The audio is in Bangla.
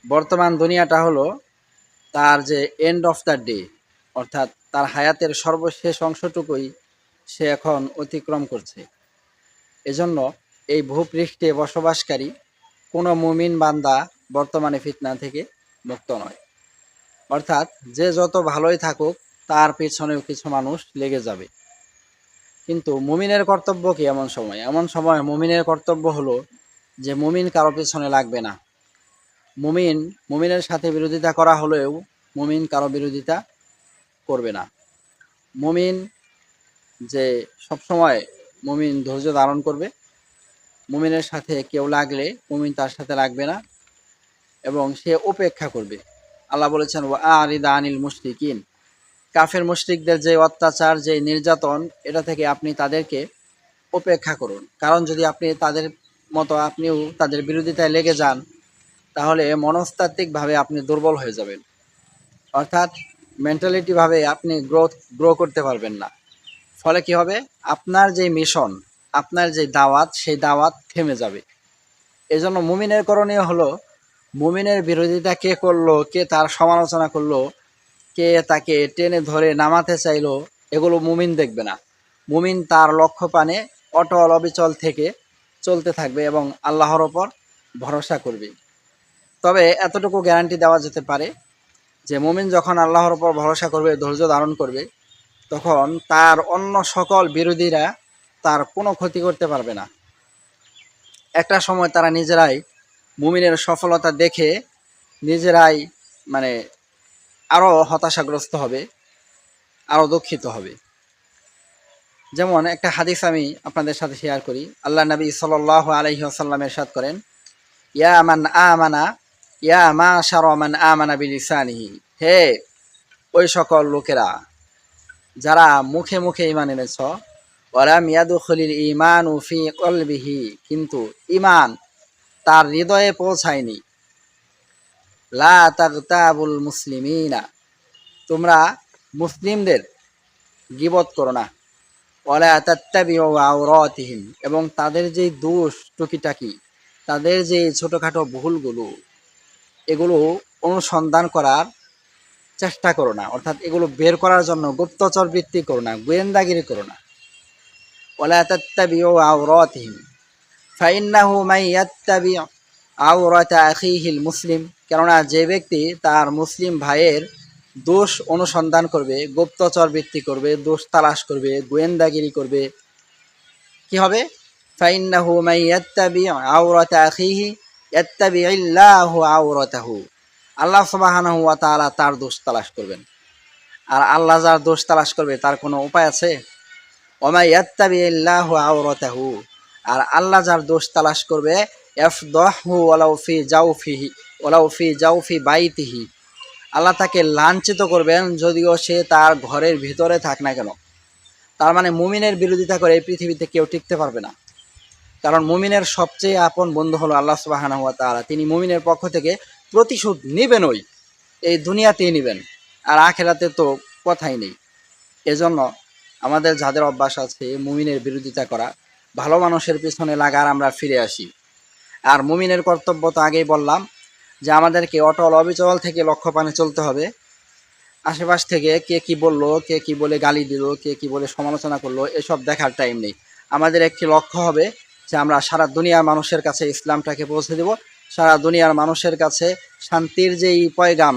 বর্তমান দুনিয়াটা হলো তার যে এন্ড অফ দ্য ডে, অর্থাৎ তার হায়াতের সর্বশেষ অংশটুকুই সে এখন অতিক্রম করছে। এজন্য এই ভূপৃষ্ঠে বসবাসকারী কোনো মুমিন বান্দা বর্তমানে ফিতনা থেকে মুক্ত নয়। অর্থাৎ যে যত ভালোই থাকুক তার পেছনেও কিছু মানুষ লেগে যাবে। কিন্তু মুমিনের কর্তব্য কি? এমন সময় মুমিনের কর্তব্য হলো যে মুমিন কারো পেছনে লাগবে না। মুমিনের সাথে বিরোধিতা করা হলেও মুমিন কারো বিরোধিতা করবে না। মুমিন যে সবসময় মুমিন ধৈর্য ধারণ করবে। মুমিনের সাথে কেউ লাগলে মুমিন তার সাথে লাগবে না এবং সে উপেক্ষা করবে। আল্লাহ বলেছেন ওয়া আরিদ আনিল মুশরিকিন, কাফের মুশরিকদের যে অত্যাচার, যে নির্যাতন, এটা থেকে আপনি তাদেরকে উপেক্ষা করুন। কারণ যদি আপনি তাদের মতো আপনিও তাদের বিরোধিতায় লেগে যান তাহলে মনস্তাত্ত্বিকভাবে আপনি দুর্বল হয়ে যাবেন। অর্থাৎ মেন্টালিটিভাবে আপনি গ্রো করতে পারবেন না। ফলে কি হবে? আপনার যে মিশন, আপনার যে দাওয়াত, সেই দাওয়াত থেমে যাবে। এজন্য মুমিনের করণীয় হলো মুমিনের বিরোধিতা কে করলো, কে তার সমালোচনা করলো, কে তাকে টেনে ধরে নামাতে চাইলো, এগুলো মুমিন দেখবে না। মুমিন তার লক্ষ্য পানে অটল অবিচল থেকে চলতে থাকবে এবং আল্লাহর ওপর ভরসা করবে। তবে এতটুকু গ্যারান্টি দেওয়া যেতে পারে যে মুমিন যখন আল্লাহর ওপর ভরসা করবে, ধৈর্য ধারণ করবে, তখন তার অন্য সকল বিরোধীরা তার কোনো ক্ষতি করতে পারবে না। একটা সময় তারা নিজেরাই মুমিনের সফলতা দেখে নিজেরাই মানে আরও হতাশাগ্রস্ত হবে, আরও দুঃখিত হবে। যেমন একটা হাদিস আমি আপনাদের সাথে শেয়ার করি। আল্লাহ নবী সাল্লাল্লাহু আলাইহি ওয়াসাল্লাম ইরশাদ করেন, ইয়া মান আমানা ইয়া মাশারা মান আমানা বিলিসানিহি, হে ওই সকল লোকেরা যারা মুখে মুখে ঈমান এনেছ, ওয়ালাম ইয়াদখুলিল ঈমানু ফি কলবিহি, কিন্তু ঈমান তার হৃদয়ে পৌঁছায়নি। লা তাগতাবুল মুসলিমিনা, তোমরা মুসলিমদের গীবত করো না। ওয়ালা তাত্তাবিউ আওরাতিহিম, এবং তাদের যে দোষ টুকিটাকি, তাদের যে ছোটোখাটো ভুলগুলো, এগুলো অনুসন্ধান করার চেষ্টা করো না। অর্থাৎ এগুলো বের করার জন্য গুপ্তচর বৃত্তি করো না, গোয়েন্দাগিরি করো না। ওয়ালা তাত্তাবিউ আওরাতিহিম ফাইন্নাহু মান ইয়াত্তাবি আওরাতা আখিহিল মুসলিম, কেননা যে ব্যক্তি তার মুসলিম ভাইয়ের দোষ অনুসন্ধান করবে, গুপ্তচর বৃত্তি করবে, দোষ তালাশ করবে, গোয়েন্দাগিরি করবে, কি হবে? ফাইন্নাহু মান ইয়াত্তাবি আওরাতা আখিহি ইয়াত্তাবিইল্লাহু আওরাতাহু, আল্লাহ সুবহানাহু ওয়া তাআলা তার দোষ তালাশ করবেন। আর আল্লাহ যার দোষ তালাশ করবে তার কোনো উপায় আছে? ওমা ইয়াত্তাবিইল্লাহু আওরাতাহু, আর আল্লাহ যার দোষ তালাশ করবে, ইফদাহু ওয়ালাউ ফি জাওফি বাইতিহি, আল্লাহ তাকে লাঞ্ছিত করবেন যদিও সে তার ঘরের ভিতরে থাক না কেন। তার মানে মুমিনের বিরোধিতা করে এই পৃথিবীতে কেউ টিকতে পারবে না। কারণ মুমিনের সবচেয়ে আপন বন্ধু হলো আল্লাহ সুবহানাহু ওয়া তাআলা। তিনি মুমিনের পক্ষ থেকে প্রতিশোধ নেবেনই, এই দুনিয়াতেই নেবেন, আর আখিরাতে তো কথাই নেই। এজন্য আমাদের যাদের অভ্যাস আছে মুমিনের বিরোধিতা করা, ভালো মানুষের পিছনে লাগার, আমরা ফিরে আসি। আর মুমিনের কর্তব্য তো আগেই বললাম যে আমাদেরকে অটল অবিচল থেকে লক্ষ্যপানে চলতে হবে। আশেপাশ থেকে কে কি বললো, কে কি বলে গালি দিল, কে কি বলে সমালোচনা করলো, এসব দেখার টাইম নেই। আমাদের একটি লক্ষ্য হবে যে আমরা সারা দুনিয়ার মানুষের কাছে ইসলামটাকে পৌঁছে দেব, সারা দুনিয়ার মানুষের কাছে শান্তির যেই পয়গাম,